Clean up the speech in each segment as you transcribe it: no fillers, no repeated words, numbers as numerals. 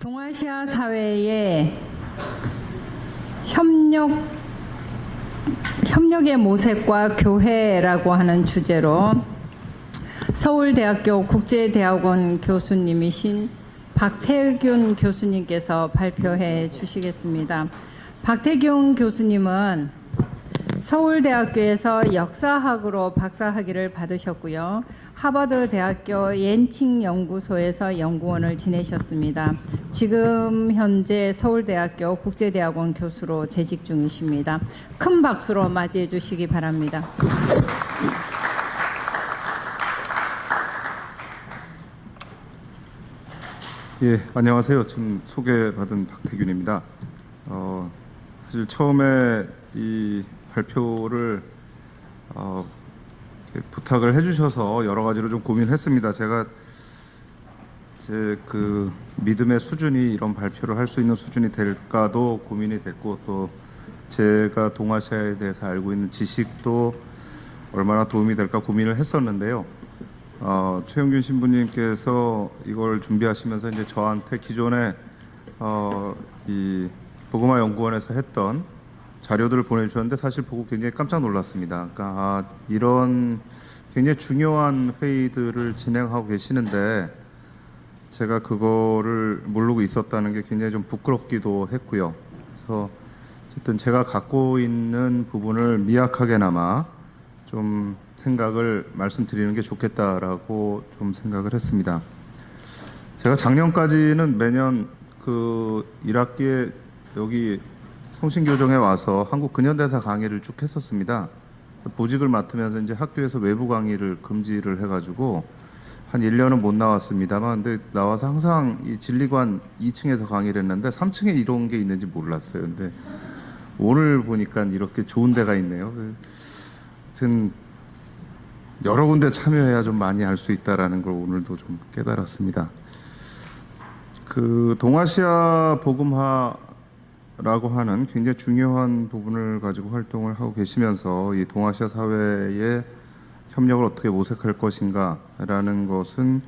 동아시아 사회의 협력의 모색과 교회라고 하는 주제로 서울대학교 국제대학원 교수님이신 박태균 교수님께서 발표해 주시겠습니다. 박태균 교수님은 서울대학교에서 역사학으로 박사학위를 받으셨고요. 하버드 대학교 옌칭 연구소에서 연구원을 지내셨습니다. 지금 현재 서울대학교 국제대학원 교수로 재직 중이십니다. 큰 박수로 맞이해 주시기 바랍니다. 예, 안녕하세요. 지금 소개받은 박태균입니다. 사실 처음에 이 발표를 부탁을 해주셔서 여러 가지로 좀 고민했습니다. 제가 제 그 믿음의 수준이 이런 발표를 할 수 있는 수준이 될까도 고민이 됐고, 또 제가 동아시아에 대해서 알고 있는 지식도 얼마나 도움이 될까 고민을 했었는데요. 최영균 신부님께서 이걸 준비하시면서 이제 저한테 기존에 이 복음화 연구원에서 했던 자료들을 보내주셨는데 사실 보고 굉장히 깜짝 놀랐습니다. 그러니까 이런 굉장히 중요한 회의들을 진행하고 계시는데 제가 그거를 모르고 있었다는 게 굉장히 좀 부끄럽기도 했고요. 그래서 어쨌든 제가 갖고 있는 부분을 미약하게나마 좀 생각을 말씀드리는 게 좋겠다라고 좀 생각을 했습니다. 제가 작년까지는 매년 그 1학기에 여기 성신교정에 와서 한국 근현대사 강의를 쭉 했었습니다. 보직을 맡으면서 이제 학교에서 외부 강의를 금지를 해가지고 한 1년은 못 나왔습니다만, 근데 나와서 항상 이 진리관 2층에서 강의를 했는데 3층에 이런 게 있는지 몰랐어요. 근데 오늘 보니까 이렇게 좋은 데가 있네요. 하여튼 여러 군데 참여해야 좀 많이 알 수 있다라는 걸 오늘도 좀 깨달았습니다. 그 동아시아 복음화라고 하는 굉장히 중요한 부분을 가지고 활동을 하고 계시면서 이 동아시아 사회의 협력을 어떻게 모색할 것인가라는 것은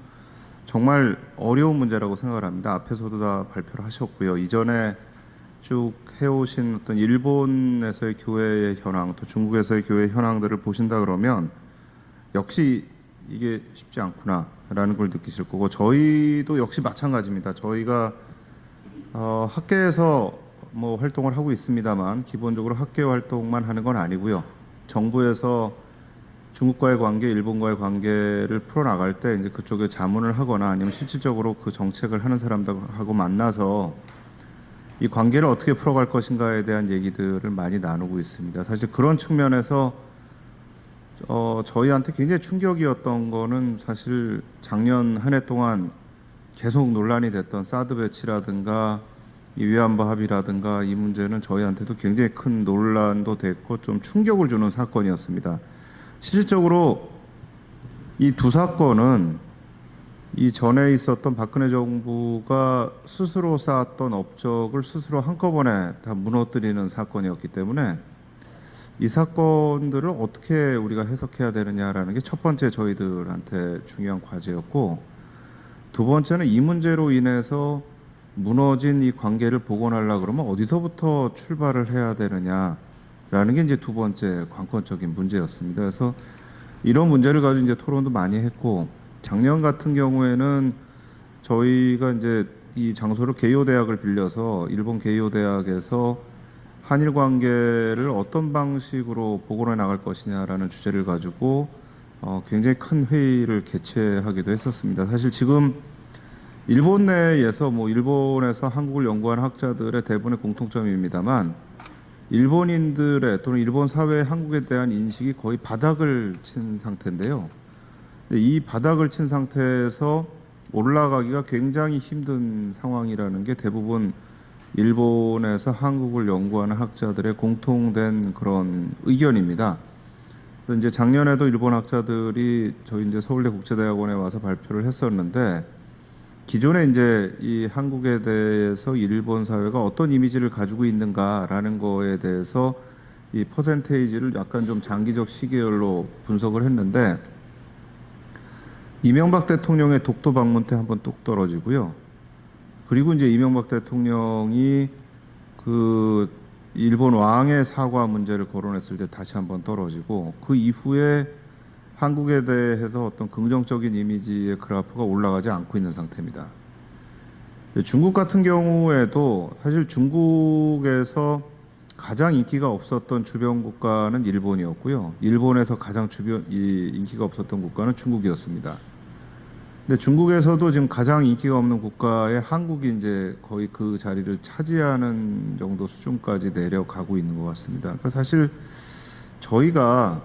정말 어려운 문제라고 생각을 합니다. 앞에서도 다 발표를 하셨고요. 이전에 쭉 해오신 어떤 일본에서의 교회의 현황, 또 중국에서의 교회의 현황들을 보신다 그러면 역시 이게 쉽지 않구나라는 걸 느끼실 거고, 저희도 역시 마찬가지입니다. 저희가 학계에서 뭐 활동을 하고 있습니다만 기본적으로 학계 활동만 하는 건 아니고요. 정부에서 중국과의 관계, 일본과의 관계를 풀어나갈 때 이제 그쪽에 자문을 하거나 아니면 실질적으로 그 정책을 하는 사람들하고 만나서 이 관계를 어떻게 풀어갈 것인가에 대한 얘기들을 많이 나누고 있습니다. 사실 그런 측면에서 저희한테 굉장히 충격이었던 거는 사실 작년 한 해 동안 계속 논란이 됐던 사드 배치라든가 이 위안부 합의라든가 이 문제는 저희한테도 굉장히 큰 논란도 됐고 좀 충격을 주는 사건이었습니다. 실질적으로 이 두 사건은 이 전에 있었던 박근혜 정부가 스스로 쌓았던 업적을 스스로 한꺼번에 다 무너뜨리는 사건이었기 때문에 이 사건들을 어떻게 우리가 해석해야 되느냐라는 게 첫 번째 저희들한테 중요한 과제였고, 두 번째는 이 문제로 인해서 무너진 이 관계를 복원하려고 그러면 어디서부터 출발을 해야 되느냐라는 게 이제 두 번째 관건적인 문제였습니다. 그래서 이런 문제를 가지고 이제 토론도 많이 했고, 작년 같은 경우에는 저희가 이제 이 장소를 게이오 대학을 빌려서 일본 게이오 대학에서 한일 관계를 어떤 방식으로 복원해 나갈 것이냐라는 주제를 가지고 굉장히 큰 회의를 개최하기도 했었습니다. 사실 지금 일본 내에서 뭐 일본에서 한국을 연구하는 학자들의 대부분의 공통점입니다만, 일본인들의 또는 일본 사회의 한국에 대한 인식이 거의 바닥을 친 상태인데요. 이 바닥을 친 상태에서 올라가기가 굉장히 힘든 상황이라는 게 대부분 일본에서 한국을 연구하는 학자들의 공통된 그런 의견입니다. 그래서 이제 작년에도 일본 학자들이 저희 이제 서울대 국제대학원에 와서 발표를 했었는데, 기존에 이제 이 한국에 대해서 일본 사회가 어떤 이미지를 가지고 있는가라는 거에 대해서 이 퍼센테이지를 약간 좀 장기적 시계열로 분석을 했는데, 이명박 대통령의 독도 방문 때 한번 뚝 떨어지고요. 그리고 이제 이명박 대통령이 그 일본 왕의 사과 문제를 거론했을 때 다시 한번 떨어지고, 그 이후에 한국에 대해서 어떤 긍정적인 이미지의 그래프가 올라가지 않고 있는 상태입니다. 중국 같은 경우에도 사실 중국에서 가장 인기가 없었던 주변 국가는 일본이었고요. 일본에서 가장 인기가 없었던 국가는 중국이었습니다. 근데 중국에서도 지금 가장 인기가 없는 국가에 한국이 이제 거의 그 자리를 차지하는 정도 수준까지 내려가고 있는 것 같습니다. 그러니까 사실 저희가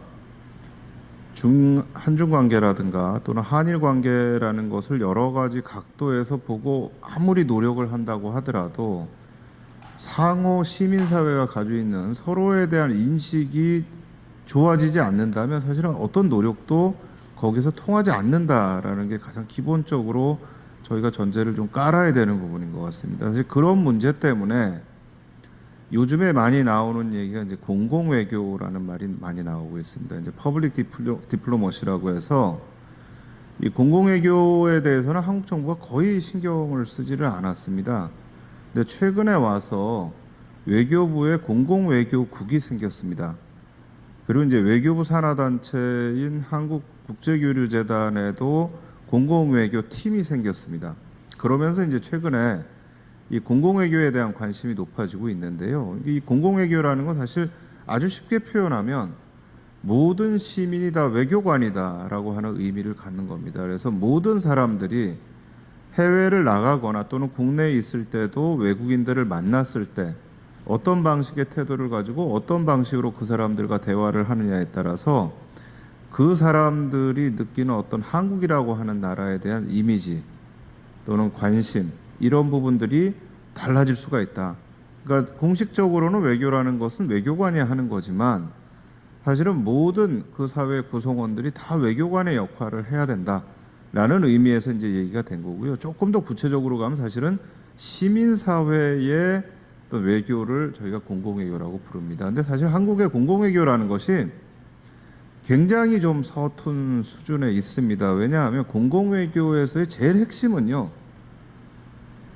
한중 관계라든가 또는 한일 관계라는 것을 여러 가지 각도에서 보고 아무리 노력을 한다고 하더라도 상호 시민사회가 가지고 있는 서로에 대한 인식이 좋아지지 않는다면 사실은 어떤 노력도 거기서 통하지 않는다라는 게 가장 기본적으로 저희가 전제를 좀 깔아야 되는 부분인 것 같습니다. 사실 그런 문제 때문에 요즘에 많이 나오는 얘기가 이제 공공외교라는 말이 많이 나오고 있습니다. 이제 퍼블릭 디플로머시라고 해서 이 공공외교에 대해서는 한국 정부가 거의 신경을 쓰지를 않았습니다. 근데 최근에 와서 외교부에 공공외교국이 생겼습니다. 그리고 이제 외교부 산하단체인 한국국제교류재단에도 공공외교팀이 생겼습니다. 그러면서 이제 최근에 이 공공외교에 대한 관심이 높아지고 있는데요. 이 공공외교라는 건 사실 아주 쉽게 표현하면 모든 시민이 다 외교관이다라고 하는 의미를 갖는 겁니다. 그래서 모든 사람들이 해외를 나가거나 또는 국내에 있을 때도 외국인들을 만났을 때 어떤 방식의 태도를 가지고 어떤 방식으로 그 사람들과 대화를 하느냐에 따라서 그 사람들이 느끼는 어떤 한국이라고 하는 나라에 대한 이미지 또는 관심, 이런 부분들이 달라질 수가 있다. 그러니까 공식적으로는 외교라는 것은 외교관이 하는 거지만 사실은 모든 그 사회 구성원들이 다 외교관의 역할을 해야 된다라는 의미에서 이제 얘기가 된 거고요. 조금 더 구체적으로 가면 사실은 시민사회의 또 외교를 저희가 공공외교라고 부릅니다. 근데 사실 한국의 공공외교라는 것이 굉장히 좀 서툰 수준에 있습니다. 왜냐하면 공공외교에서의 제일 핵심은요,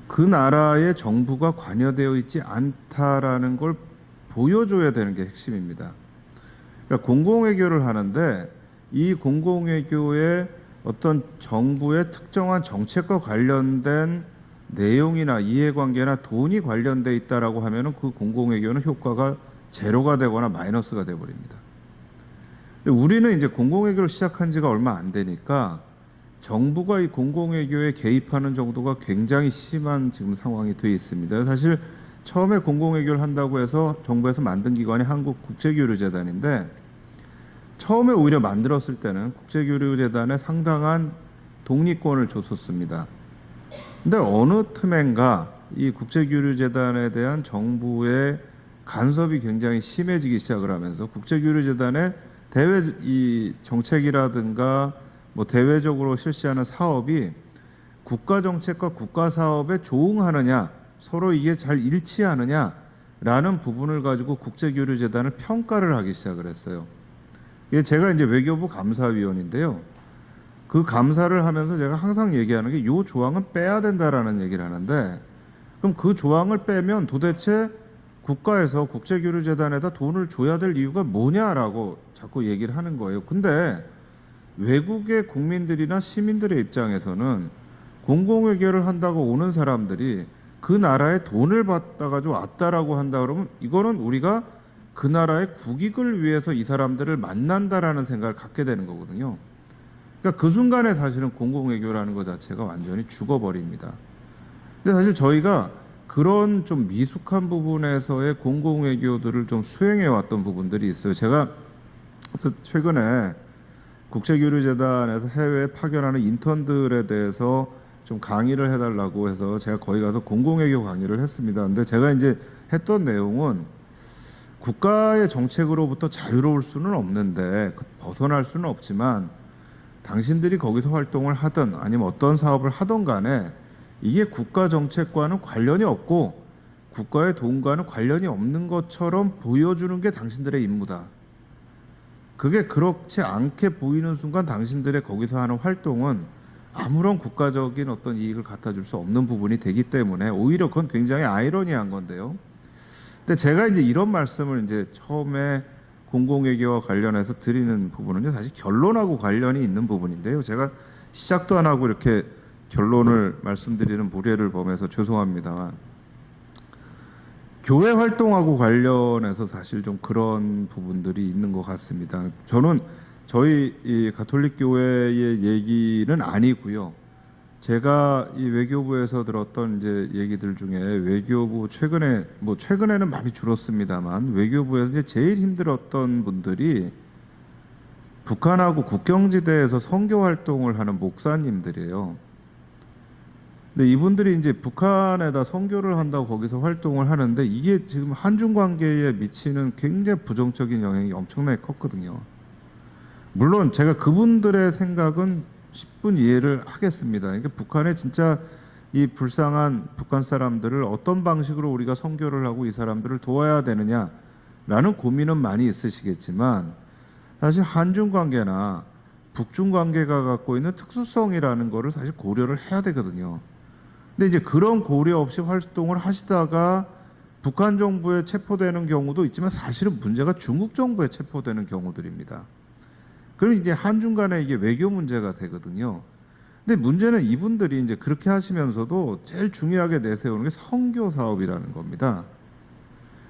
그 나라의 정부가 관여되어 있지 않다라는 걸 보여줘야 되는 게 핵심입니다. 그러니까 공공외교를 하는데 이 공공외교의 어떤 정부의 특정한 정책과 관련된 내용이나 이해관계나 돈이 관련돼 있다라고 하면은 그 공공외교는 효과가 제로가 되거나 마이너스가 되어버립니다. 근데 우리는 이제 공공외교를 시작한 지가 얼마 안 되니까 정부가 이 공공외교에 개입하는 정도가 굉장히 심한 지금 상황이 되어 있습니다. 사실 처음에 공공외교를 한다고 해서 정부에서 만든 기관이 한국국제교류재단인데, 처음에 오히려 만들었을 때는 국제교류재단에 상당한 독립권을 줬었습니다. 근데 어느 틈엔가 이 국제교류재단에 대한 정부의 간섭이 굉장히 심해지기 시작을 하면서 국제교류재단의 대외 이 정책이라든가 뭐 대외적으로 실시하는 사업이 국가 정책과 국가 사업에 조응하느냐, 서로 이게 잘 일치하느냐라는 부분을 가지고 국제교류재단을 평가를 하기 시작을 했어요. 이게 제가 이제 외교부 감사위원인데요. 그 감사를 하면서 제가 항상 얘기하는 게 이 조항은 빼야 된다라는 얘기를 하는데, 그럼 그 조항을 빼면 도대체 국가에서 국제교류재단에다 돈을 줘야 될 이유가 뭐냐라고 자꾸 얘기를 하는 거예요. 근데 외국의 국민들이나 시민들의 입장에서는 공공외교를 한다고 오는 사람들이 그 나라에 돈을 받아가지고 왔다라고 한다 그러면 이거는 우리가 그 나라의 국익을 위해서 이 사람들을 만난다라는 생각을 갖게 되는 거거든요. 그러니까 그 순간에 사실은 공공외교라는 것 자체가 완전히 죽어버립니다. 근데 사실 저희가 그런 좀 미숙한 부분에서의 공공외교들을 좀 수행해 왔던 부분들이 있어요. 제가 최근에 국제교류재단에서 해외에 파견하는 인턴들에 대해서 좀 강의를 해달라고 해서 제가 거기 가서 공공외교 강의를 했습니다. 근데 제가 이제 했던 내용은 국가의 정책으로부터 자유로울 수는 없는데, 벗어날 수는 없지만 당신들이 거기서 활동을 하든 아니면 어떤 사업을 하든 간에 이게 국가 정책과는 관련이 없고 국가의 돈과는 관련이 없는 것처럼 보여주는 게 당신들의 임무다. 그게 그렇지 않게 보이는 순간 당신들의 거기서 하는 활동은 아무런 국가적인 어떤 이익을 갖다 줄 수 없는 부분이 되기 때문에 오히려 그건 굉장히 아이러니한 건데요. 근데 제가 이제 이런 말씀을 이제 처음에 공공외교와 관련해서 드리는 부분은요, 사실 결론하고 관련이 있는 부분인데요. 제가 시작도 안 하고 이렇게 결론을 말씀드리는 무례를 범해서 죄송합니다만, 교회 활동하고 관련해서 사실 좀 그런 부분들이 있는 것 같습니다. 저는 저희 이 가톨릭 교회의 얘기는 아니고요. 제가 이 외교부에서 들었던 이제 얘기들 중에 외교부 최근에는 많이 줄었습니다만 외교부에서 이제 제일 힘들었던 분들이 북한하고 국경지대에서 선교 활동을 하는 목사님들이에요. 근데 이분들이 이제 북한에다 선교를 한다고 거기서 활동을 하는데 이게 지금 한중 관계에 미치는 굉장히 부정적인 영향이 엄청나게 컸거든요. 물론 제가 그분들의 생각은 10분 이해를 하겠습니다. 그러니까 북한에 진짜 이 불쌍한 북한 사람들을 어떤 방식으로 우리가 선교를 하고 이 사람들을 도와야 되느냐라는 고민은 많이 있으시겠지만 사실 한중 관계나 북중 관계가 갖고 있는 특수성이라는 거를 사실 고려를 해야 되거든요. 근데 이제 그런 고려 없이 활동을 하시다가 북한 정부에 체포되는 경우도 있지만 사실은 문제가 중국 정부에 체포되는 경우들입니다. 그럼 이제 한중 간에 이게 외교 문제가 되거든요. 근데 문제는 이분들이 이제 그렇게 하시면서도 제일 중요하게 내세우는 게 선교 사업이라는 겁니다.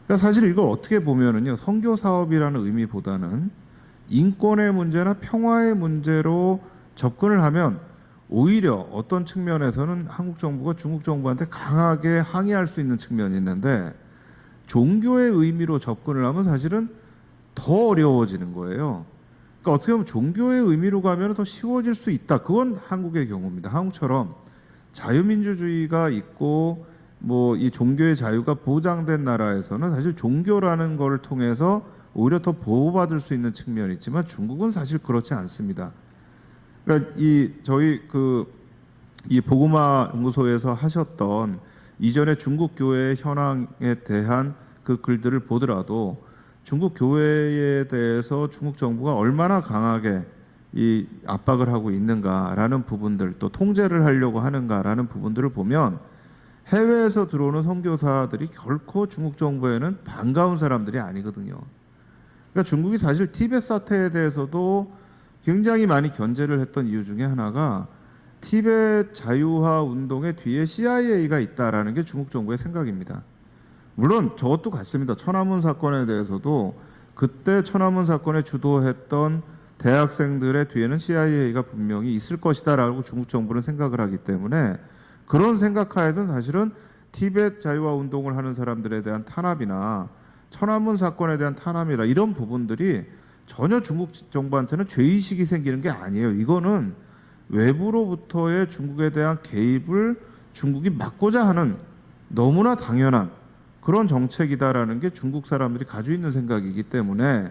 그러니까 사실 이걸 어떻게 보면은요, 선교 사업이라는 의미보다는 인권의 문제나 평화의 문제로 접근을 하면 오히려 어떤 측면에서는 한국 정부가 중국 정부한테 강하게 항의할 수 있는 측면이 있는데 종교의 의미로 접근을 하면 사실은 더 어려워지는 거예요. 그러니까 어떻게 보면 종교의 의미로 가면 더 쉬워질 수 있다. 그건 한국의 경우입니다. 한국처럼 자유민주주의가 있고 뭐 이 종교의 자유가 보장된 나라에서는 사실 종교라는 것을 통해서 오히려 더 보호받을 수 있는 측면이 있지만 중국은 사실 그렇지 않습니다. 그러니까 이 보구마 연구소에서 하셨던 이전에 중국 교회의 현황에 대한 그 글들을 보더라도 중국 교회에 대해서 중국 정부가 얼마나 강하게 이 압박을 하고 있는가라는 부분들, 또 통제를 하려고 하는가라는 부분들을 보면 해외에서 들어오는 선교사들이 결코 중국 정부에는 반가운 사람들이 아니거든요. 그러니까 중국이 사실 티베트 사태에 대해서도 굉장히 많이 견제를 했던 이유 중에 하나가 티베트 자유화 운동의 뒤에 CIA가 있다라는 게 중국 정부의 생각입니다. 물론 저것도 같습니다. 천안문 사건에 대해서도 그때 천안문 사건에 주도했던 대학생들의 뒤에는 CIA가 분명히 있을 것이다라고 중국 정부는 생각을 하기 때문에 그런 생각하에는 사실은 티베트 자유화 운동을 하는 사람들에 대한 탄압이나 천안문 사건에 대한 탄압이나 이런 부분들이 전혀 중국 정부한테는 죄의식이 생기는 게 아니에요. 이거는 외부로부터의 중국에 대한 개입을 중국이 막고자 하는 너무나 당연한 그런 정책이다라는 게 중국 사람들이 가지고 있는 생각이기 때문에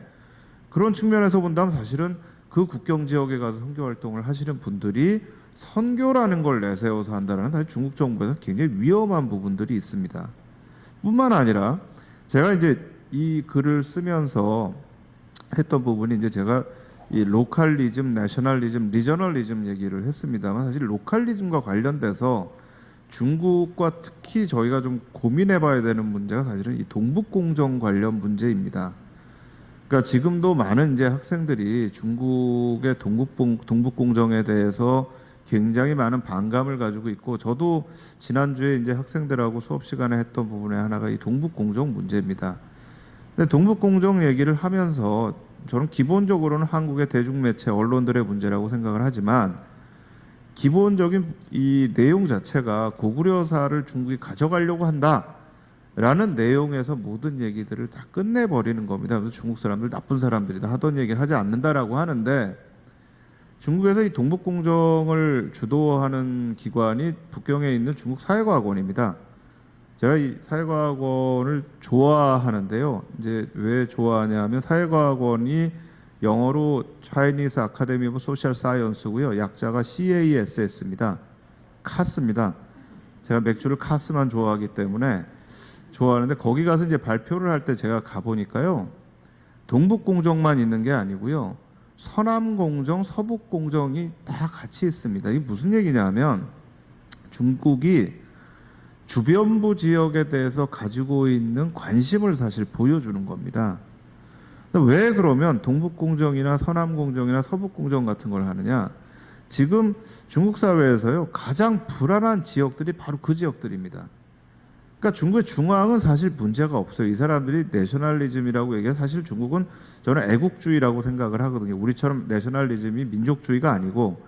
그런 측면에서 본다면 사실은 그 국경 지역에 가서 선교 활동을 하시는 분들이 선교라는 걸 내세워서 한다는 사실 중국 정부에서 굉장히 위험한 부분들이 있습니다. 뿐만 아니라 제가 이제 이 글을 쓰면서 했던 부분이 이제 제가 이 로컬리즘, 내셔널리즘, 리저널리즘 얘기를 했습니다만 사실 로컬리즘과 관련돼서 중국과 특히 저희가 좀 고민해봐야 되는 문제가 사실은 이 동북공정 관련 문제입니다. 그러니까 지금도 많은 이제 학생들이 중국의 동북공정에 대해서 굉장히 많은 반감을 가지고 있고 저도 지난주에 이제 학생들하고 수업 시간에 했던 부분의 하나가 이 동북공정 문제입니다. 근데 동북공정 얘기를 하면서 저는 기본적으로는 한국의 대중매체 언론들의 문제라고 생각을 하지만 기본적인 이 내용 자체가 고구려사를 중국이 가져가려고 한다라는 내용에서 모든 얘기들을 다 끝내버리는 겁니다. 그래서 중국 사람들 나쁜 사람들이다 하던 얘기를 하지 않는다라고 하는데 중국에서 이 동북공정을 주도하는 기관이 북경에 있는 중국 사회과학원입니다. 제가 이 사회과학원을 좋아하는데요. 이제 왜 좋아하냐면 사회과학원이 영어로 Chinese Academy of Social Science고요. 약자가 CASS입니다. 카스입니다. 제가 맥주를 카스만 좋아하기 때문에 좋아하는데 거기 가서 이제 발표를 할 때 제가 가보니까요. 동북공정만 있는 게 아니고요. 서남공정, 서북공정이 다 같이 있습니다. 이게 무슨 얘기냐면 중국이 주변부 지역에 대해서 가지고 있는 관심을 사실 보여주는 겁니다. 왜 그러면 동북공정이나 서남공정이나 서북공정 같은 걸 하느냐? 지금 중국 사회에서요, 가장 불안한 지역들이 바로 그 지역들입니다. 그러니까 중국의 중앙은 사실 문제가 없어요. 이 사람들이 내셔널리즘이라고 얘기해 사실 중국은 저는 애국주의라고 생각을 하거든요. 우리처럼 내셔널리즘이 민족주의가 아니고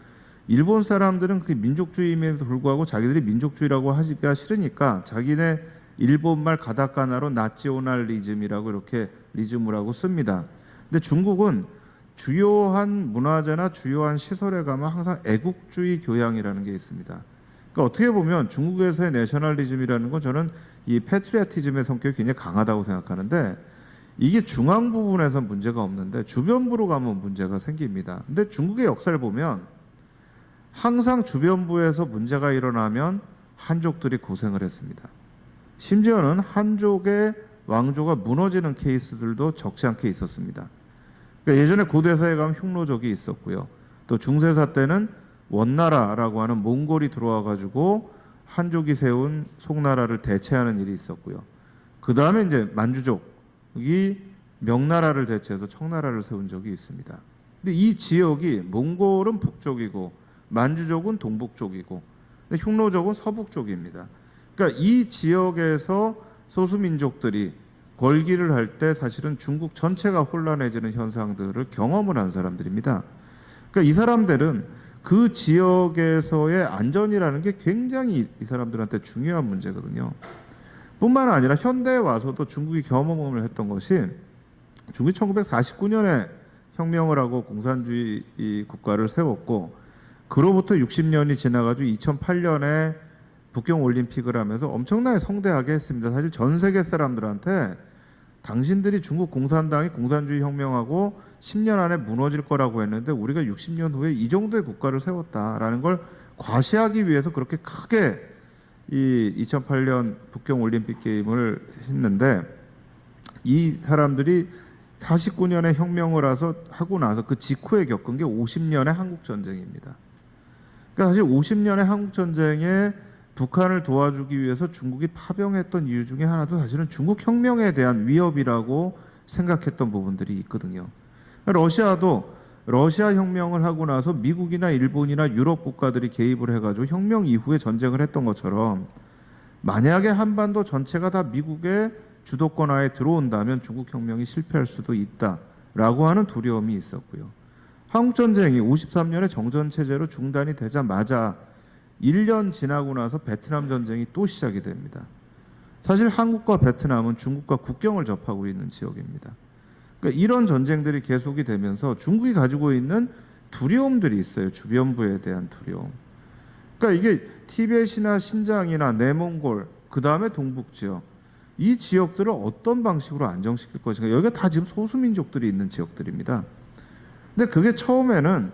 일본 사람들은 그 민족주의임에도 불구하고 자기들이 민족주의라고 하기가 싫으니까 자기네 일본말 가다카나로 나치오날리즘이라고 이렇게 리즘이라고 씁니다. 근데 중국은 주요한 문화재나 주요한 시설에 가면 항상 애국주의 교양이라는 게 있습니다. 그러니까 어떻게 보면 중국에서의 내셔널리즘이라는 건 저는 이 패트리어티즘의 성격이 굉장히 강하다고 생각하는데 이게 중앙 부분에서 문제가 없는데 주변부로 가면 문제가 생깁니다. 근데 중국의 역사를 보면 항상 주변부에서 문제가 일어나면 한족들이 고생을 했습니다. 심지어는 한족의 왕조가 무너지는 케이스들도 적지 않게 있었습니다. 그러니까 예전에 고대사에 가면 흉노족이 있었고요. 또 중세사 때는 원나라라고 하는 몽골이 들어와 가지고 한족이 세운 송나라를 대체하는 일이 있었고요. 그 다음에 이제 만주족이 명나라를 대체해서 청나라를 세운 적이 있습니다. 근데 이 지역이 몽골은 북쪽이고 만주족은 동북쪽이고 흉노족은 서북쪽입니다. 그러니까 이 지역에서 소수민족들이 걸기를 할 때 사실은 중국 전체가 혼란해지는 현상들을 경험을 한 사람들입니다. 그러니까 이 사람들은 그 지역에서의 안전이라는 게 굉장히 이 사람들한테 중요한 문제거든요. 뿐만 아니라 현대에 와서도 중국이 경험을 했던 것이 중국이 1949년에 혁명을 하고 공산주의 국가를 세웠고 그로부터 60년이 지나가지고 2008년에 북경 올림픽을 하면서 엄청나게 성대하게 했습니다. 사실 전 세계 사람들한테 당신들이 중국 공산당이 공산주의 혁명하고 10년 안에 무너질 거라고 했는데 우리가 60년 후에 이 정도의 국가를 세웠다라는 걸 과시하기 위해서 그렇게 크게 이 2008년 북경 올림픽 게임을 했는데 이 사람들이 49년에 혁명을 하고 나서 그 직후에 겪은 게 50년의 한국 전쟁입니다. 그러니까 사실 50년의 한국 전쟁에 북한을 도와주기 위해서 중국이 파병했던 이유 중에 하나도 사실은 중국 혁명에 대한 위협이라고 생각했던 부분들이 있거든요. 러시아도 러시아 혁명을 하고 나서 미국이나 일본이나 유럽 국가들이 개입을 해가지고 혁명 이후에 전쟁을 했던 것처럼 만약에 한반도 전체가 다 미국의 주도권하에 들어온다면 중국 혁명이 실패할 수도 있다라고 하는 두려움이 있었고요. 한국전쟁이 53년에 정전체제로 중단이 되자마자 1년 지나고 나서 베트남 전쟁이 또 시작이 됩니다. 사실 한국과 베트남은 중국과 국경을 접하고 있는 지역입니다. 그러니까 이런 전쟁들이 계속이 되면서 중국이 가지고 있는 두려움들이 있어요. 주변부에 대한 두려움. 그러니까 이게 티벳이나 신장이나 내몽골, 그 다음에 동북 지역, 이 지역들을 어떤 방식으로 안정시킬 것인가. 여기가 다 지금 소수민족들이 있는 지역들입니다. 근데 그게 처음에는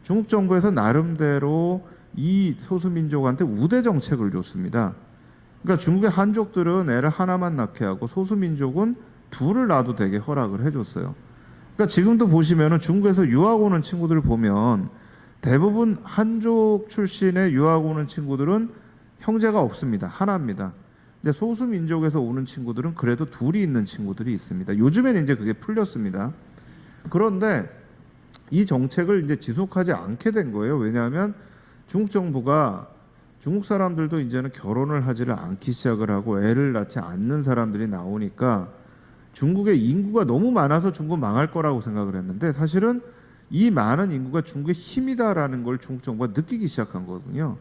중국 정부에서 나름대로 이 소수민족한테 우대 정책을 줬습니다. 그러니까 중국의 한족들은 애를 하나만 낳게 하고 소수민족은 둘을 낳아도 되게 허락을 해줬어요. 그러니까 지금도 보시면은 중국에서 유학 오는 친구들을 보면 대부분 한족 출신의 유학 오는 친구들은 형제가 없습니다. 하나입니다. 근데 소수민족에서 오는 친구들은 그래도 둘이 있는 친구들이 있습니다. 요즘에는 이제 그게 풀렸습니다. 그런데 이 정책을 이제 지속하지 않게 된 거예요. 왜냐하면 중국 정부가 중국 사람들도 이제는 결혼을 하지를 않기 시작을 하고 애를 낳지 않는 사람들이 나오니까 중국의 인구가 너무 많아서 중국 망할 거라고 생각을 했는데 사실은 이 많은 인구가 중국의 힘이다라는 걸 중국 정부가 느끼기 시작한 거거든요.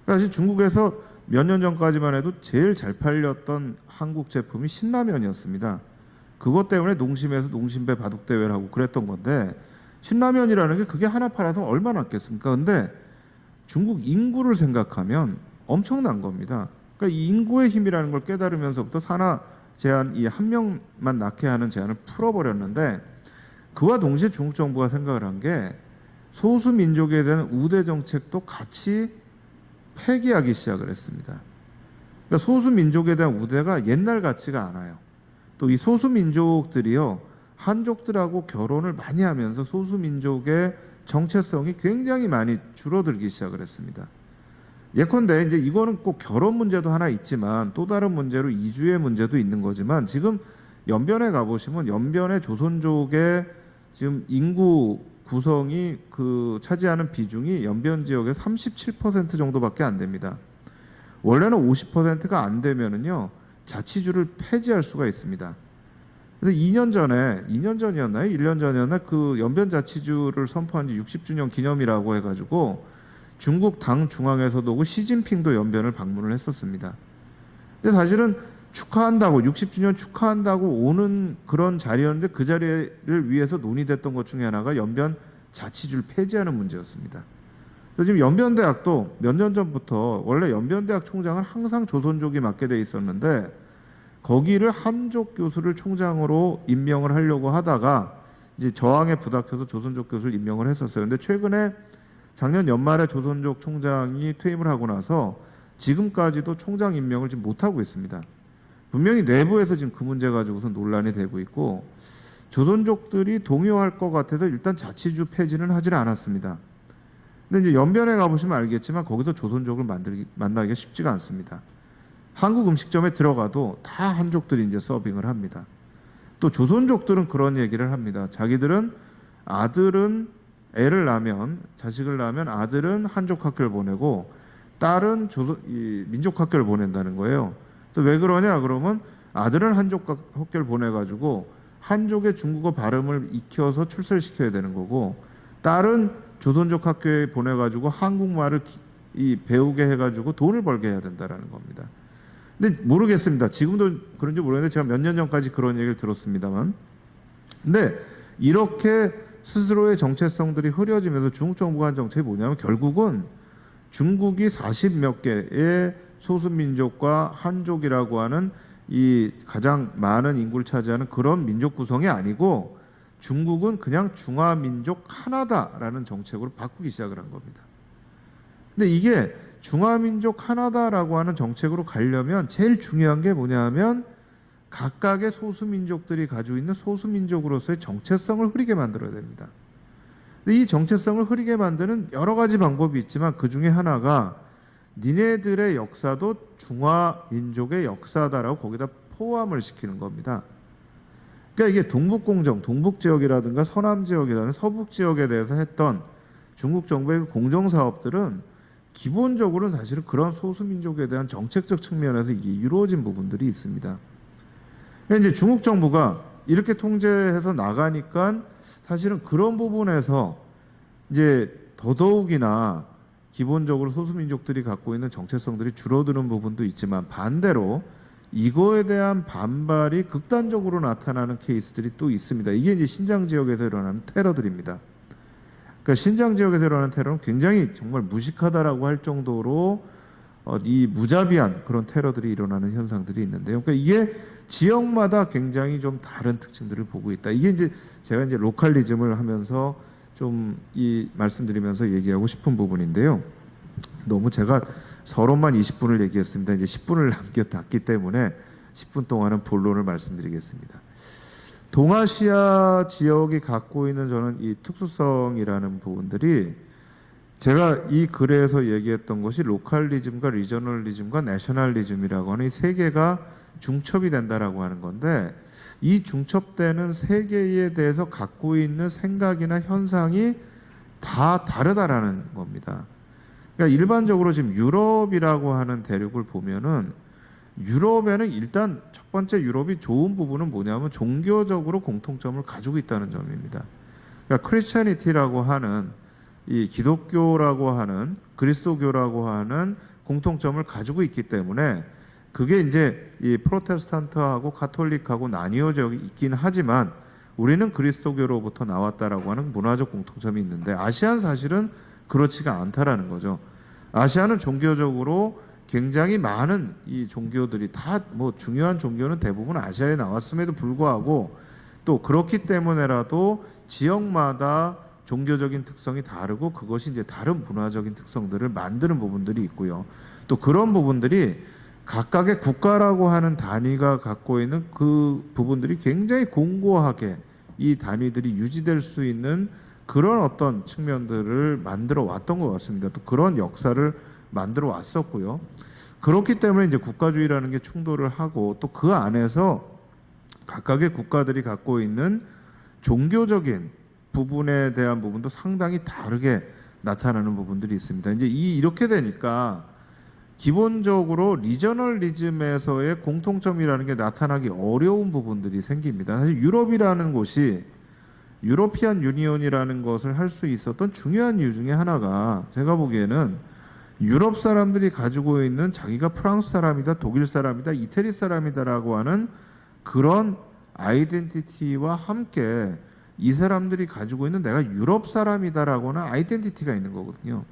그러니까 사실 중국에서 몇 년 전까지만 해도 제일 잘 팔렸던 한국 제품이 신라면이었습니다. 그것 때문에 농심에서 농심배 바둑 대회를 하고 그랬던 건데 신라면이라는 게 그게 하나 팔아서 얼마나 났겠습니까? 근데 중국 인구를 생각하면 엄청난 겁니다. 그러니까 이 인구의 힘이라는 걸 깨달으면서부터 산하 제한, 이 한 명만 낳게 하는 제한을 풀어버렸는데 그와 동시에 중국 정부가 생각을 한 게 소수 민족에 대한 우대 정책도 같이 폐기하기 시작을 했습니다. 그러니까 소수 민족에 대한 우대가 옛날 같지가 않아요. 또 이 소수 민족들이요 한족들하고 결혼을 많이 하면서 소수민족의 정체성이 굉장히 많이 줄어들기 시작을 했습니다. 예컨대 이제 이거는 꼭 결혼 문제도 하나 있지만 또 다른 문제로 이주의 문제도 있는 거지만 지금 연변에 가보시면 연변의 조선족의 지금 인구 구성이 차지하는 비중이 연변 지역의 37% 정도밖에 안 됩니다. 원래는 50%가 안 되면은요 자치주를 폐지할 수가 있습니다. 그래서 2년 전이었나요? 1년 전이었나? 그 연변 자치주를 선포한 지 60주년 기념이라고 해가지고 중국 당 중앙에서도 오고 시진핑도 연변을 방문을 했었습니다. 근데 사실은 축하한다고 60주년 축하한다고 오는 그런 자리였는데 그 자리를 위해서 논의됐던 것 중에 하나가 연변 자치주를 폐지하는 문제였습니다. 그래서 지금 연변대학도 몇 년 전부터 원래 연변대학 총장은 항상 조선족이 맡게 돼 있었는데 거기를 한족 교수를 총장으로 임명을 하려고 하다가 이제 저항에 부닥쳐서 조선족 교수를 임명을 했었어요. 근데 최근에 작년 연말에 조선족 총장이 퇴임을 하고 나서 지금까지도 총장 임명을 지금 못하고 있습니다. 분명히 내부에서 지금 그 문제 가지고서 논란이 되고 있고 조선족들이 동요할 것 같아서 일단 자치주 폐지는 하질 않았습니다. 근데 이제 연변에 가보시면 알겠지만 거기서 조선족을 만나기가 쉽지가 않습니다. 한국 음식점에 들어가도 다 한족들이 이제 서빙을 합니다. 또 조선족들은 그런 얘기를 합니다. 자기들은 아들은 자식을 낳으면 아들은 한족 학교를 보내고 딸은 민족 학교를 보낸다는 거예요. 그래서 왜 그러냐 그러면 아들은 한족 학교를 보내가지고 한족의 중국어 발음을 익혀서 출세를 시켜야 되는 거고 딸은 조선족 학교에 보내가지고 한국말을 배우게 해가지고 돈을 벌게 해야 된다라는 겁니다. 근데 모르겠습니다. 지금도 그런지 모르겠는데 제가 몇 년 전까지 그런 얘기를 들었습니다만 근데 이렇게 스스로의 정체성들이 흐려지면서 중국 정부가 한 정책이 뭐냐면 결국은 중국이 40몇 개의 소수민족과 한족이라고 하는 이 가장 많은 인구를 차지하는 그런 민족 구성이 아니고 중국은 그냥 중화민족 하나다라는 정책으로 바꾸기 시작을 한 겁니다. 근데 이게 중화민족 하나다라고 하는 정책으로 가려면 제일 중요한 게 뭐냐 하면 각각의 소수민족들이 가지고 있는 소수민족으로서의 정체성을 흐리게 만들어야 됩니다. 근데 이 정체성을 흐리게 만드는 여러 가지 방법이 있지만 그 중에 하나가 니네들의 역사도 중화민족의 역사다라고 거기다 포함을 시키는 겁니다. 그러니까 이게 동북공정, 동북지역이라든가 서남지역이라는 서북지역에 대해서 했던 중국 정부의 공정사업들은 기본적으로는 사실은 그런 소수민족에 대한 정책적 측면에서 이게 이루어진 부분들이 있습니다. 그러니까 이제 중국 정부가 이렇게 통제해서 나가니까 사실은 그런 부분에서 이제 더더욱이나 기본적으로 소수민족들이 갖고 있는 정체성들이 줄어드는 부분도 있지만 반대로 이거에 대한 반발이 극단적으로 나타나는 케이스들이 또 있습니다. 이게 이제 신장 지역에서 일어나는 테러들입니다. 그러니까 신장 지역에서 일어나는 테러는 굉장히 정말 무식하다라고 할 정도로 이 무자비한 그런 테러들이 일어나는 현상들이 있는데요. 그러니까 이게 지역마다 굉장히 좀 다른 특징들을 보고 있다. 이게 이제 제가 이제 로컬리즘을 하면서 좀 말씀드리면서 얘기하고 싶은 부분인데요. 너무 제가 서론만 20분을 얘기했습니다. 이제 10분을 남겼기 때문에 10분 동안은 본론을 말씀드리겠습니다. 동아시아 지역이 갖고 있는 저는 이 특수성이라는 부분들이 제가 이 글에서 얘기했던 것이 로컬리즘과 리저널리즘과 내셔널리즘이라고 하는 이 세 개가 중첩이 된다라고 하는 건데 이 중첩되는 세 개에 대해서 갖고 있는 생각이나 현상이 다 다르다라는 겁니다. 그러니까 일반적으로 지금 유럽이라고 하는 대륙을 보면은 유럽에는 일단 첫 번째 유럽이 좋은 부분은 뭐냐면 종교적으로 공통점을 가지고 있다는 점입니다. 그러니까 크리스천이티라고 하는 이 기독교라고 하는 그리스도교라고 하는 공통점을 가지고 있기 때문에 그게 이제 이 프로테스탄트하고 가톨릭하고 나뉘어져 있긴 하지만 우리는 그리스도교로부터 나왔다라고 하는 문화적 공통점이 있는데 아시아는 사실은 그렇지가 않다라는 거죠. 아시아는 종교적으로 굉장히 많은 이 종교들이 다 뭐 중요한 종교는 대부분 아시아에 나왔음에도 불구하고 또 그렇기 때문에라도 지역마다 종교적인 특성이 다르고 그것이 이제 다른 문화적인 특성들을 만드는 부분들이 있고요. 또 그런 부분들이 각각의 국가라고 하는 단위가 갖고 있는 그 부분들이 굉장히 공고하게 이 단위들이 유지될 수 있는 그런 어떤 측면들을 만들어 왔던 것 같습니다. 또 그런 역사를 만들어 왔었고요. 그렇기 때문에 이제 국가주의라는 게 충돌을 하고 또 그 안에서 각각의 국가들이 갖고 있는 종교적인 부분에 대한 부분도 상당히 다르게 나타나는 부분들이 있습니다. 이제 이렇게 되니까 기본적으로 리저널리즘에서의 공통점이라는 게 나타나기 어려운 부분들이 생깁니다. 사실 유럽이라는 곳이 유로피안 유니온이라는 것을 할 수 있었던 중요한 이유 중에 하나가 제가 보기에는 유럽 사람들이 가지고 있는 자기가 프랑스 사람이다, 독일 사람이다, 이태리 사람이다라고 하는 그런 아이덴티티와 함께 이 사람들이 가지고 있는 내가 유럽 사람이다라고 하는 아이덴티티가 있는 거거든요.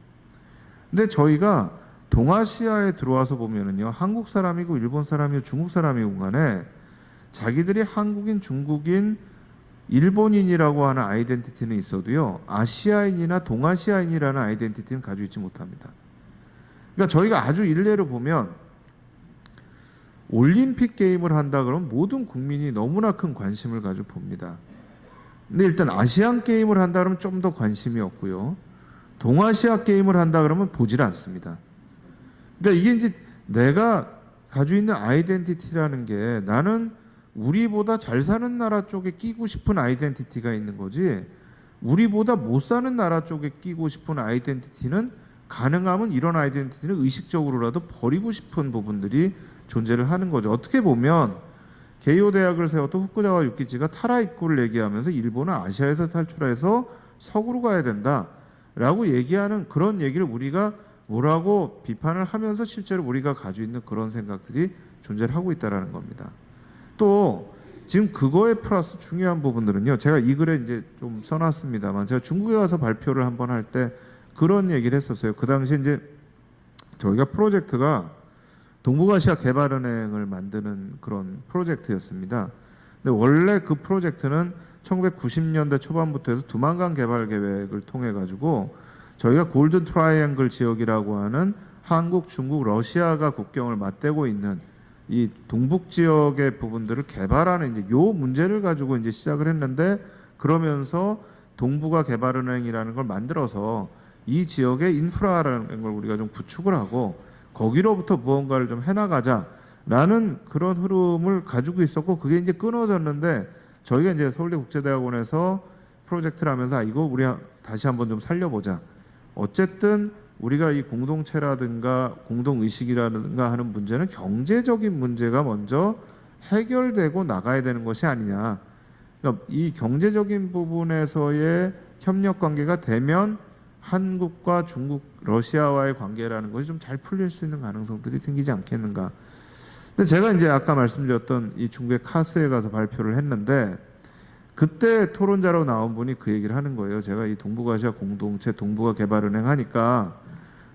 근데 저희가 동아시아에 들어와서 보면은요, 한국 사람이고 일본 사람이고 중국 사람이고 간에 자기들이 한국인, 중국인, 일본인이라고 하는 아이덴티티는 있어도요, 아시아인이나 동아시아인이라는 아이덴티티는 가지고 있지 못합니다. 그러니까 저희가 아주 일례로 보면 올림픽 게임을 한다 그러면 모든 국민이 너무나 큰 관심을 가지고 봅니다. 근데 일단 아시안 게임을 한다 그러면 좀 더 관심이 없고요. 동아시아 게임을 한다 그러면 보질 않습니다. 그러니까 이게 이제 내가 가지고 있는 아이덴티티라는 게 나는 우리보다 잘 사는 나라 쪽에 끼고 싶은 아이덴티티가 있는 거지 우리보다 못 사는 나라 쪽에 끼고 싶은 아이덴티티는 가능하면 이런 아이덴티티는 의식적으로라도 버리고 싶은 부분들이 존재를 하는 거죠. 어떻게 보면 게이오 대학을 세웠던 후쿠자와 유키치가 타라이코를 얘기하면서 일본은 아시아에서 탈출해서 서구로 가야 된다라고 얘기하는 그런 얘기를 우리가 뭐라고 비판을 하면서 실제로 우리가 가지고 있는 그런 생각들이 존재를 하고 있다라는 겁니다. 또 지금 그거에 플러스 중요한 부분들은요. 제가 이 글에 이제 좀 써놨습니다만 제가 중국에 가서 발표를 한번 할 때 그런 얘기를 했었어요. 그 당시에 이제 저희가 프로젝트가 동북아시아 개발은행을 만드는 그런 프로젝트였습니다. 근데 원래 그 프로젝트는 1990년대 초반부터 해서 두만강 개발 계획을 통해 가지고 저희가 골든 트라이앵글 지역이라고 하는 한국, 중국, 러시아가 국경을 맞대고 있는 이 동북 지역의 부분들을 개발하는 이제 요 문제를 가지고 이제 시작을 했는데 그러면서 동북아 개발은행이라는 걸 만들어서 이 지역의 인프라라는 걸 우리가 좀 구축을 하고 거기로부터 무언가를 좀 해나가자라는 그런 흐름을 가지고 있었고 그게 이제 끊어졌는데 저희가 이제 서울대 국제대학원에서 프로젝트를 하면서 이거 우리 다시 한번 좀 살려보자. 어쨌든 우리가 이 공동체라든가 공동의식이라든가 하는 문제는 경제적인 문제가 먼저 해결되고 나가야 되는 것이 아니냐. 그러니까 이 경제적인 부분에서의 협력 관계가 되면 한국과 중국, 러시아와의 관계라는 것이 좀 잘 풀릴 수 있는 가능성들이 생기지 않겠는가. 근데 제가 이제 아까 말씀드렸던 이 중국의 카스에 가서 발표를 했는데 그때 토론자로 나온 분이 그 얘기를 하는 거예요. 제가 이 동북아시아 공동체 동북아 개발은행 하니까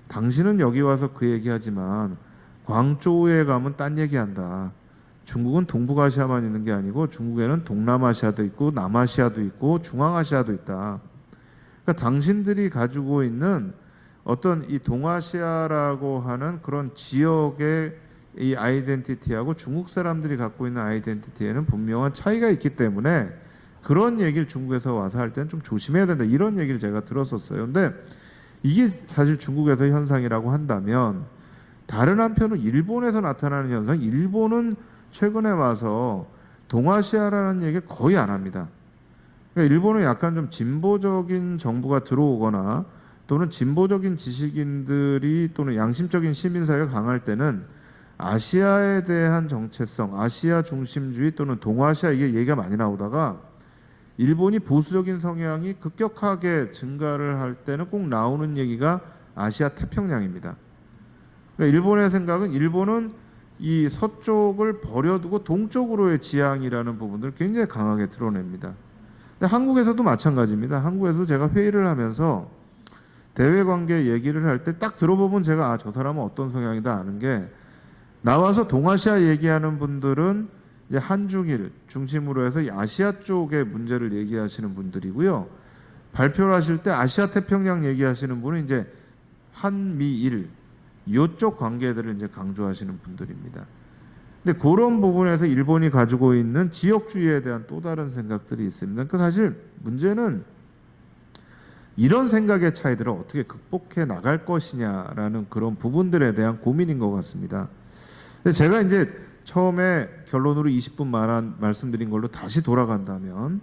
당신은 여기 와서 그 얘기하지만 광저우에 가면 딴 얘기한다. 중국은 동북아시아만 있는 게 아니고 중국에는 동남아시아도 있고 남아시아도 있고 중앙아시아도 있다. 그러니까 당신들이 가지고 있는 어떤 이 동아시아라고 하는 그런 지역의 이 아이덴티티하고 중국 사람들이 갖고 있는 아이덴티티에는 분명한 차이가 있기 때문에 그런 얘기를 중국에서 와서 할 때는 좀 조심해야 된다. 이런 얘기를 제가 들었었어요. 근데 이게 사실 중국에서 현상이라고 한다면 다른 한편은 일본에서 나타나는 현상, 일본은 최근에 와서 동아시아라는 얘기를 거의 안 합니다. 그러니까 일본은 약간 좀 진보적인 정부가 들어오거나 또는 진보적인 지식인들이 또는 양심적인 시민사회가 강할 때는 아시아에 대한 정체성, 아시아 중심주의 또는 동아시아 이게 얘기가 많이 나오다가 일본이 보수적인 성향이 급격하게 증가를 할 때는 꼭 나오는 얘기가 아시아 태평양입니다. 그러니까 일본의 생각은 일본은 이 서쪽을 버려두고 동쪽으로의 지향이라는 부분들을 굉장히 강하게 드러냅니다. 근데 한국에서도 마찬가지입니다. 한국에서도 제가 회의를 하면서 대외관계 얘기를 할 때 딱 들어보면 제가 저 사람은 어떤 성향이다 아는 게 나와서 동아시아 얘기하는 분들은 이제 한중일 중심으로 해서 이 아시아 쪽의 문제를 얘기하시는 분들이고요. 발표를 하실 때 아시아 태평양 얘기하시는 분은 이제 한미일 이쪽 관계들을 이제 강조하시는 분들입니다. 근데 그런 부분에서 일본이 가지고 있는 지역주의에 대한 또 다른 생각들이 있습니다. 그러니까 사실 문제는 이런 생각의 차이들을 어떻게 극복해 나갈 것이냐라는 그런 부분들에 대한 고민인 것 같습니다. 근데 제가 이제 처음에 결론으로 20분 말씀드린 걸로 다시 돌아간다면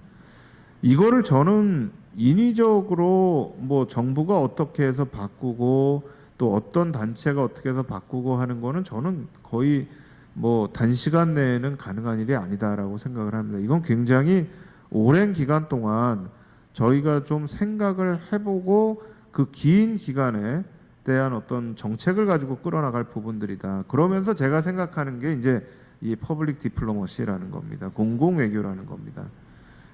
이거를 저는 인위적으로 뭐 정부가 어떻게 해서 바꾸고 또 어떤 단체가 어떻게 해서 바꾸고 하는 거는 저는 거의 뭐 단시간 내에는 가능한 일이 아니다라고 생각을 합니다. 이건 굉장히 오랜 기간 동안 저희가 좀 생각을 해보고 그 긴 기간에 대한 어떤 정책을 가지고 끌어나갈 부분들이다. 그러면서 제가 생각하는 게 이제 이 퍼블릭 디플로머시라는 겁니다. 공공외교라는 겁니다.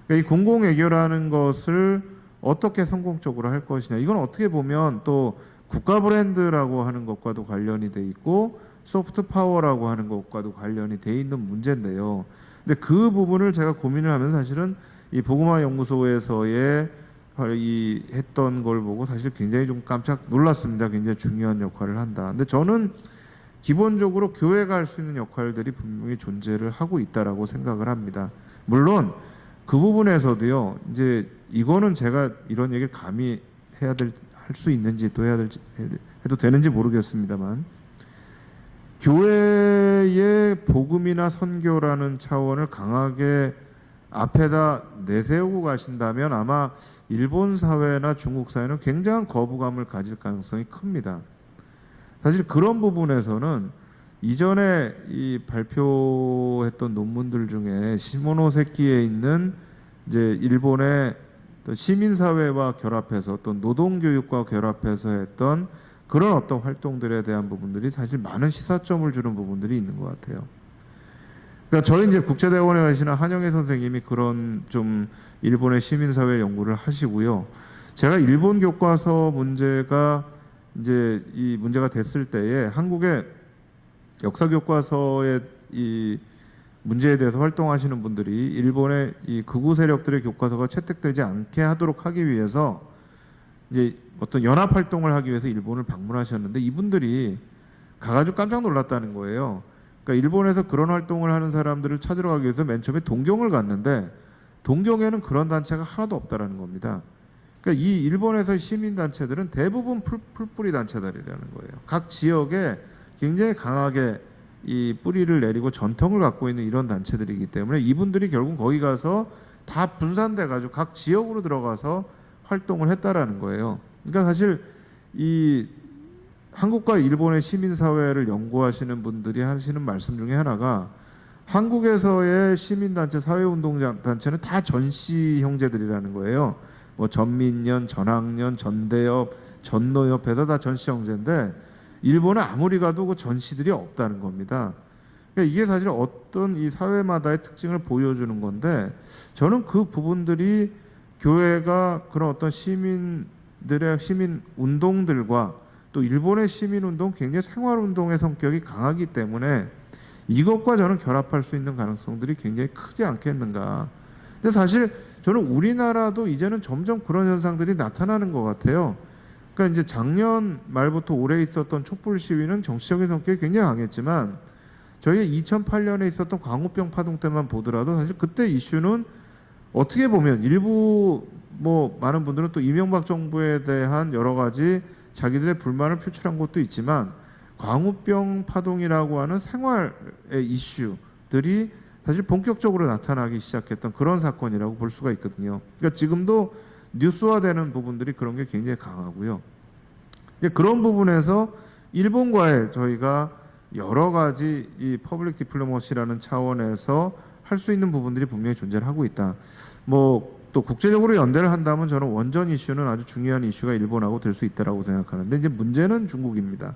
그러니까 이 공공외교라는 것을 어떻게 성공적으로 할 것이냐. 이건 어떻게 보면 또 국가 브랜드라고 하는 것과도 관련이 돼 있고 소프트 파워라고 하는 것과도 관련이 돼 있는 문제인데요. 근데 그 부분을 제가 고민을 하면서 사실은 이 보고마 연구소에서의 이 했던 걸 보고 사실 굉장히 좀 깜짝 놀랐습니다. 굉장히 중요한 역할을 한다. 근데 저는 기본적으로 교회가 할 수 있는 역할들이 분명히 존재를 하고 있다라고 생각을 합니다. 물론 그 부분에서도요. 이제 이거는 제가 이런 얘기를 감히 할 수 있는지 또 해도 되는지 모르겠습니다만 교회의 복음이나 선교라는 차원을 강하게 앞에다 내세우고 가신다면 아마 일본 사회나 중국 사회는 굉장한 거부감을 가질 가능성이 큽니다. 사실 그런 부분에서는 이전에 이 발표했던 논문들 중에 시모노세키에 있는 이제 일본의 시민사회와 결합해서 또 노동교육과 결합해서 했던 그런 어떤 활동들에 대한 부분들이 사실 많은 시사점을 주는 부분들이 있는 것 같아요. 그러니까 저희 이제 국제대학원에 가시는 한영애 선생님이 그런 좀 일본의 시민사회 연구를 하시고요. 제가 일본 교과서 문제가 이제 이 문제가 됐을 때에 한국의 역사 교과서의 이 문제에 대해서 활동하시는 분들이 일본의 이 극우 세력들의 교과서가 채택되지 않게 하도록 하기 위해서 이제 어떤 연합 활동을 하기 위해서 일본을 방문하셨는데 이분들이 가가지고 깜짝 놀랐다는 거예요. 그러니까 일본에서 그런 활동을 하는 사람들을 찾으러 가기 위해서 맨 처음에 동경을 갔는데 동경에는 그런 단체가 하나도 없다라는 겁니다. 그러니까 이 일본에서의 시민단체들은 대부분 풀뿌리 단체들이라는 거예요. 각 지역에 굉장히 강하게 이 뿌리를 내리고 전통을 갖고 있는 이런 단체들이기 때문에 이분들이 결국 거기 가서 다 분산돼 가지고 각 지역으로 들어가서 활동을 했다라는 거예요. 그러니까 사실 이 한국과 일본의 시민사회를 연구하시는 분들이 하시는 말씀 중에 하나가 한국에서의 시민단체, 사회운동단체는 다 전씨 형제들이라는 거예요. 뭐 전민련, 전학련, 전대협, 전노협해서 다 전씨 형제인데 일본은 아무리 가도 그 전씨들이 없다는 겁니다. 그러니까 이게 사실 어떤 이 사회마다의 특징을 보여주는 건데 저는 그 부분들이 교회가 그런 어떤 시민들의 시민 운동들과 또 일본의 시민 운동 굉장히 생활 운동의 성격이 강하기 때문에 이것과 저는 결합할 수 있는 가능성들이 굉장히 크지 않겠는가. 근데 사실 저는 우리나라도 이제는 점점 그런 현상들이 나타나는 것 같아요. 그러니까 이제 작년 말부터 올해 있었던 촛불 시위는 정치적인 성격이 굉장히 강했지만 저희가 2008년에 있었던 광우병 파동 때만 보더라도 사실 그때 이슈는 어떻게 보면 일부 뭐 많은 분들은 또 이명박 정부에 대한 여러 가지 자기들의 불만을 표출한 것도 있지만 광우병 파동이라고 하는 생활의 이슈들이 사실 본격적으로 나타나기 시작했던 그런 사건이라고 볼 수가 있거든요. 그러니까 지금도 뉴스화되는 부분들이 그런 게 굉장히 강하고요. 그런 부분에서 일본과의 저희가 여러 가지 이 퍼블릭 디플로머시라는 차원에서 할 수 있는 부분들이 분명히 존재를 하고 있다. 뭐 또 국제적으로 연대를 한다면 저는 원전 이슈는 아주 중요한 이슈가 일본하고 될 수 있다라고 생각하는데 이제 문제는 중국입니다.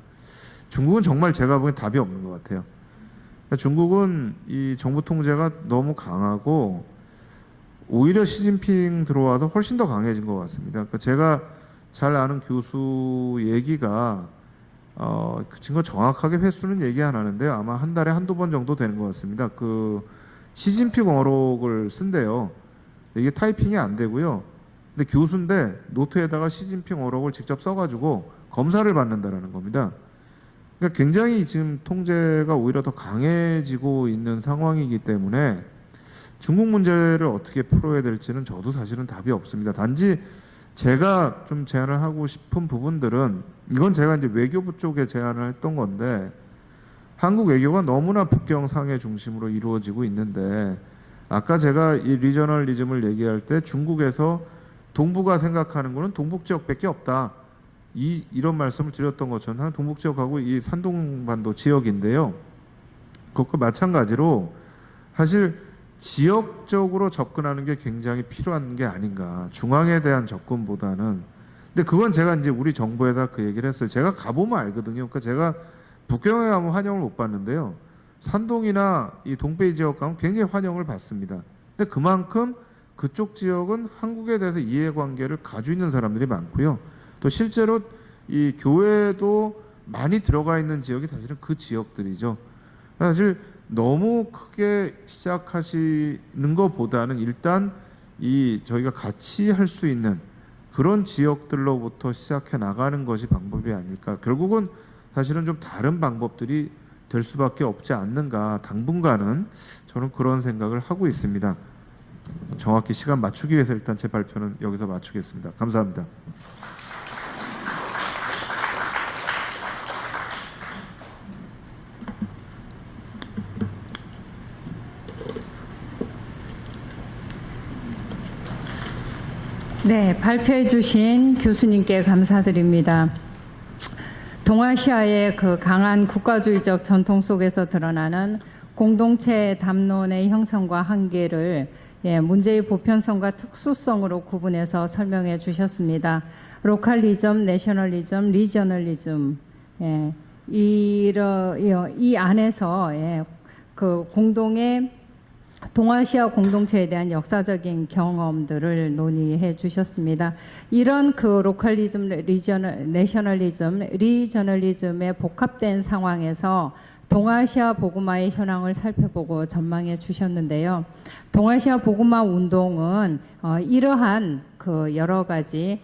중국은 정말 제가 보기엔 답이 없는 것 같아요. 중국은 이 정부 통제가 너무 강하고 오히려 시진핑 들어와도 훨씬 더 강해진 것 같습니다. 그러니까 제가 잘 아는 교수 얘기가 그 증거 정확하게 횟수는 얘기 안 하는데요. 아마 한 달에 한두 번 정도 되는 것 같습니다. 그 시진핑 어록을 쓴대요. 이게 타이핑이 안 되고요. 근데 교수인데 노트에다가 시진핑 어록을 직접 써가지고 검사를 받는다라는 겁니다. 그러니까 굉장히 지금 통제가 오히려 더 강해지고 있는 상황이기 때문에 중국 문제를 어떻게 풀어야 될지는 저도 사실은 답이 없습니다. 단지 제가 좀 제안을 하고 싶은 부분들은 이건 제가 이제 외교부 쪽에 제안을 했던 건데 한국 외교가 너무나 북경 상해 중심으로 이루어지고 있는데 아까 제가 이 리저널리즘을 얘기할 때 중국에서 동북아 생각하는 거는 동북 지역밖에 없다. 이런 말씀을 드렸던 것처럼 한 동북 지역하고 이 산동반도 지역인데요. 그것과 마찬가지로 사실 지역적으로 접근하는 게 굉장히 필요한 게 아닌가. 중앙에 대한 접근보다는. 근데 그건 제가 이제 우리 정부에다 그 얘기를 했어요. 제가 가보면 알거든요. 그러니까 제가 북경에 가면 환영을 못 받는데요. 산동이나 이 동베이 지역 가면 굉장히 환영을 받습니다. 근데 그만큼 그쪽 지역은 한국에 대해서 이해관계를 가지고 있는 사람들이 많고요. 또 실제로 이 교회도 많이 들어가 있는 지역이 사실은 그 지역들이죠. 사실 너무 크게 시작하시는 것보다는 일단 이 저희가 같이 할 수 있는 그런 지역들로부터 시작해 나가는 것이 방법이 아닐까. 결국은 사실은 좀 다른 방법들이 될 수밖에 없지 않는가. 당분간은 저는 그런 생각을 하고 있습니다. 정확히 시간 맞추기 위해서 일단 제 발표는 여기서 마치겠습니다. 감사합니다. 네, 발표해 주신 교수님께 감사드립니다. 동아시아의 그 강한 국가주의적 전통 속에서 드러나는 공동체 담론의 형성과 한계를 문제의 보편성과 특수성으로 구분해서 설명해 주셨습니다. 로컬리즘, 내셔널리즘, 리저널리즘 이 안에서 그 공동의 동아시아 공동체에 대한 역사적인 경험들을 논의해 주셨습니다. 이런 그 로컬리즘, 내셔널리즘, 리저널리즘의 복합된 상황에서 동아시아 복음화의 현황을 살펴보고 전망해 주셨는데요. 동아시아 복음화 운동은 이러한 그 여러 가지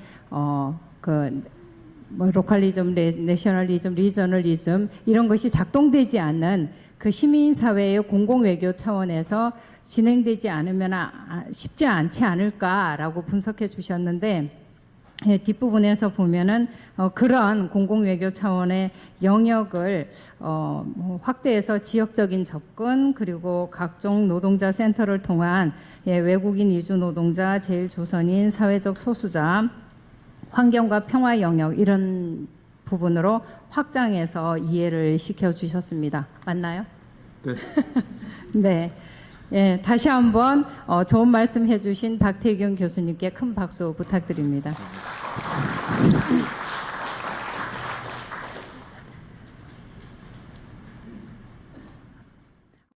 로컬리즘, 내셔널리즘, 리저널리즘 이런 것이 작동되지 않는 그 시민사회의 공공외교 차원에서 진행되지 않으면 쉽지 않지 않을까라고 분석해 주셨는데 뒷부분에서 보면은 그런 공공외교 차원의 영역을 확대해서 지역적인 접근 그리고 각종 노동자 센터를 통한 외국인 이주 노동자, 제일조선인, 사회적 소수자, 환경과 평화 영역 이런 부분으로 확장해서 이해를 시켜주셨습니다. 맞나요? 네. 네. 예, 다시 한번 좋은 말씀 해주신 박태균 교수님께 큰 박수 부탁드립니다.